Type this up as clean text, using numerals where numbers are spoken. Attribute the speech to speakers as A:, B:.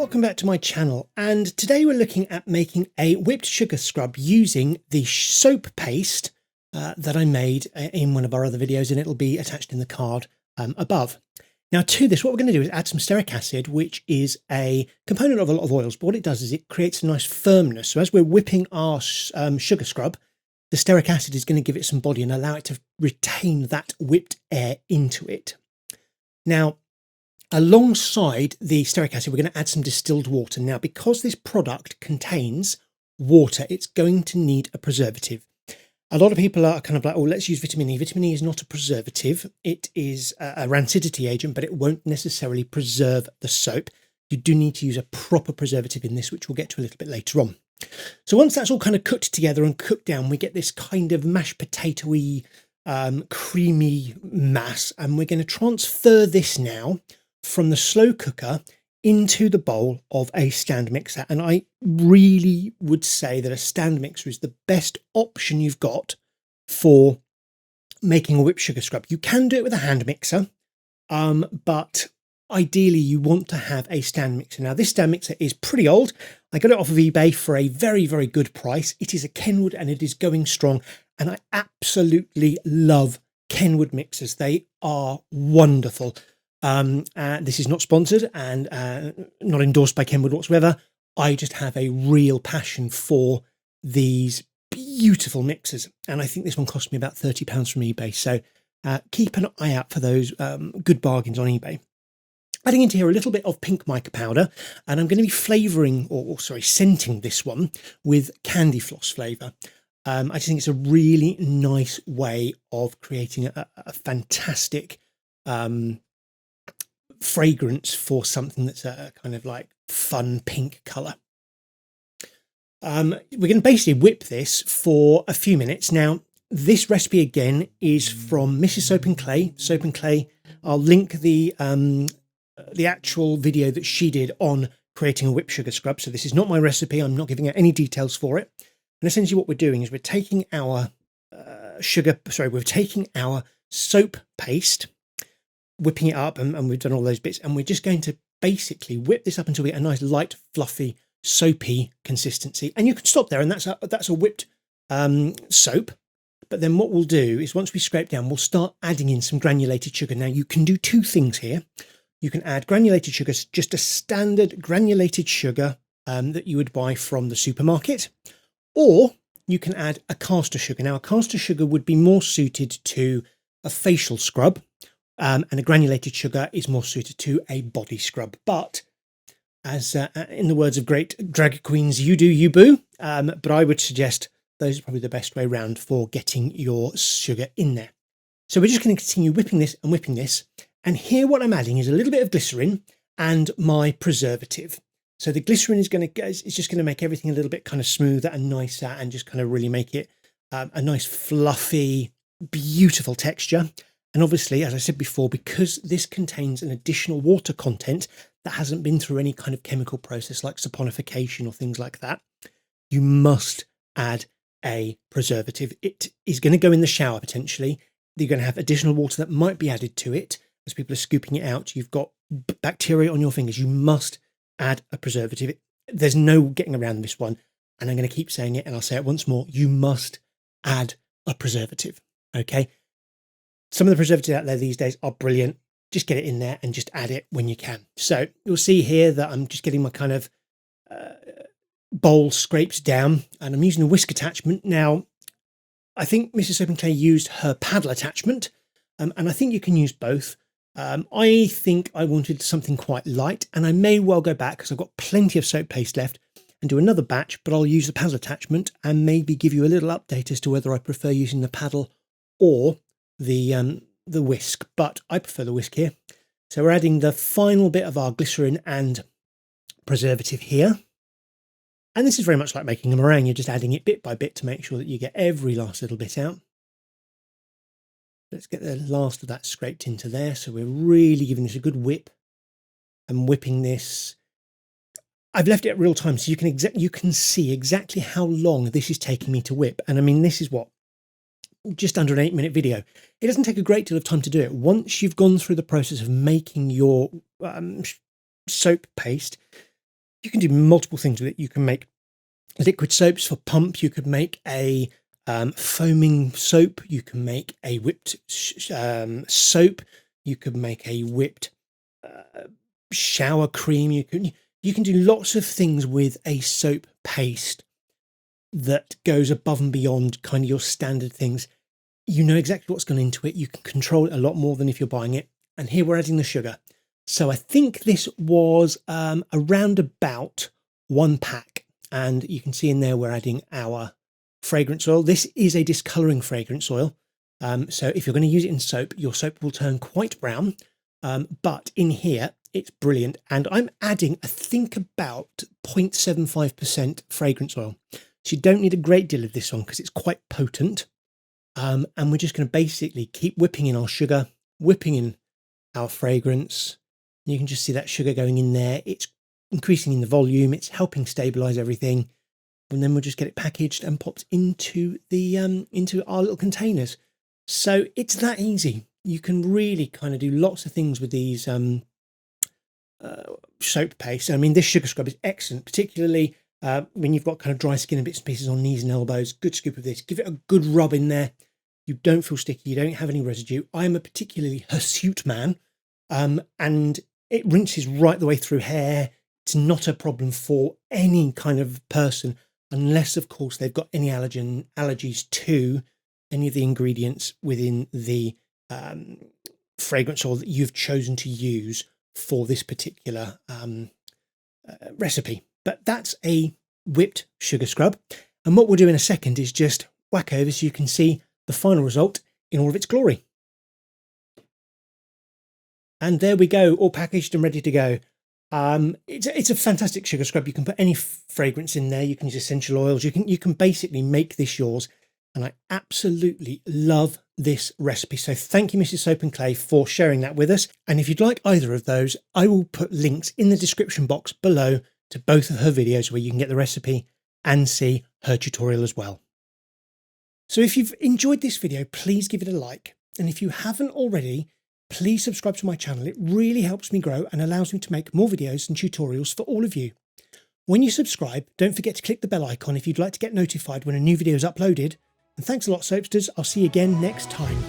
A: welcome back to my channel, and today we're looking at making a whipped sugar scrub using the soap paste that I made in one of our other videos, and it'll be attached in the card above. Now to this, what we're going to do is add some stearic acid, which is a component of a lot of oils, but what it does is it creates a nice firmness. So as we're whipping our sugar scrub, the stearic acid is going to give it some body and allow it to retain that whipped air into it. Now, alongside the stearic acid, we're going to add some distilled water. Now, because this product contains water, it's going to need a preservative. A lot of people are kind of like, oh, let's use vitamin E. Vitamin E is not a preservative. It is a rancidity agent, but it won't necessarily preserve the soap. You do need to use a proper preservative in this, which we'll get to a little bit later on. So once that's all kind of cooked together and cooked down, we get this kind of mashed potato-y, creamy mass, and we're going to transfer this now from the slow cooker into the bowl of a stand mixer. And I really would say that a stand mixer is the best option you've got for making a whipped sugar scrub. You can do it with a hand mixer, but ideally you want to have a stand mixer. Now this stand mixer is pretty old. I got it off of eBay for a very, very good price. It is a Kenwood and it is going strong. And I absolutely love Kenwood mixers. They are wonderful. This is not sponsored and not endorsed by Kenwood whatsoever. I just have a real passion for these beautiful mixers. And I think this one cost me about £30 from eBay. So keep an eye out for those good bargains on eBay. Adding into here a little bit of pink mica powder, and I'm going to be flavouring, scenting this one with candy floss flavour. I just think it's a really nice way of creating a fantastic fragrance for something that's a kind of like fun pink colour. We're going to basically whip this for a few minutes. Now, this recipe again is from Mrs. Soap and Clay. Soap and Clay. I'll link the actual video that she did on creating a whipped sugar scrub. So this is not my recipe. I'm not giving out any details for it. And essentially what we're doing is we're taking our soap paste, whipping it up, and we've done all those bits, and we're just going to basically whip this up until we get a nice light, fluffy, soapy consistency. And you can stop there, and that's a whipped soap. But then what we'll do is once we scrape down, we'll start adding in some granulated sugar. Now you can do two things here. You can add granulated sugar, just a standard granulated sugar that you would buy from the supermarket, or you can add a castor sugar. Now a castor sugar would be more suited to a facial scrub, and a granulated sugar is more suited to a body scrub. But as in the words of great drag queens, you do you boo. But I would suggest those are probably the best way round for getting your sugar in there. So we're just going to continue whipping this and whipping this. And here what I'm adding is a little bit of glycerin and my preservative. So the glycerin is just going to make everything a little bit kind of smoother and nicer, and just kind of really make it a nice fluffy, beautiful texture. And obviously, as I said before, because this contains an additional water content that hasn't been through any kind of chemical process like saponification or things like that, you must add a preservative. It is going to go in the shower potentially. You're going to have additional water that might be added to it. As people are scooping it out, you've got bacteria on your fingers. You must add a preservative. There's no getting around this one. And I'm going to keep saying it, and I'll say it once more. You must add a preservative. Okay. Some of the preservatives out there these days are brilliant. Just get it in there and just add it when you can. So you'll see here that I'm just getting my kind of bowl scraped down, and I'm using a whisk attachment. Now, I think Mrs. Soap and Clay used her paddle attachment, and I think you can use both. I think I wanted something quite light, and I may well go back because I've got plenty of soap paste left and do another batch, but I'll use the paddle attachment and maybe give you a little update as to whether I prefer using the paddle or the whisk, but I prefer the whisk here. So we're adding the final bit of our glycerin and preservative here. And this is very much like making a meringue. You're just adding it bit by bit to make sure that you get every last little bit out. Let's get the last of that scraped into there. So we're really giving this a good whip and whipping this. I've left it at real time, so you can see exactly how long this is taking me to whip. And I mean, this is what, just under an 8-minute video. It doesn't take a great deal of time to do it. Once you've gone through the process of making your soap paste, You can do multiple things with it. You can make liquid soaps for pump. You could make a foaming soap. You can make a whipped soap. You could make a whipped shower cream. You can do lots of things with a soap paste that goes above and beyond kind of your standard things. You know exactly what's gone into it. You can control it a lot more than if you're buying it. And here we're adding the sugar. So I think this was around about 1 pack. And you can see in there we're adding our fragrance oil. This is a discolouring fragrance oil. So if you're going to use it in soap, your soap will turn quite brown. But in here, it's brilliant. And I'm adding, I think, about 0.75% fragrance oil. So you don't need a great deal of this one because it's quite potent. And we're just going to basically keep whipping in our sugar, whipping in our fragrance. You can just see that sugar going in there. It's increasing in the volume. It's helping stabilize everything. And then we'll just get it packaged and popped into the into our little containers. So it's that easy. You can really kind of do lots of things with these soap paste. I mean, this sugar scrub is excellent, particularly when you've got kind of dry skin and bits and pieces on knees and elbows. Good scoop of this. Give it a good rub in there. You don't feel sticky. You don't have any residue. I am a particularly hirsute man, and it rinses right the way through hair. It's not a problem for any kind of person, unless, of course, they've got any allergies to any of the ingredients within the fragrance oil that you've chosen to use for this particular recipe. But that's a whipped sugar scrub. And what we'll do in a second is just whack over so you can see the final result in all of its glory. And there we go, all packaged and ready to go. It's a fantastic sugar scrub. You can put any fragrance in there. You can use essential oils. You can basically make this yours. And I absolutely love this recipe. So thank you, Mrs. Soap and Clay, for sharing that with us. And if you'd like either of those, I will put links in the description box below to both of her videos where you can get the recipe and see her tutorial as well. So if you've enjoyed this video, please give it a like. And if you haven't already, please subscribe to my channel. It really helps me grow and allows me to make more videos and tutorials for all of you. When you subscribe, don't forget to click the bell icon if you'd like to get notified when a new video is uploaded. And thanks a lot, Soapsters. I'll see you again next time.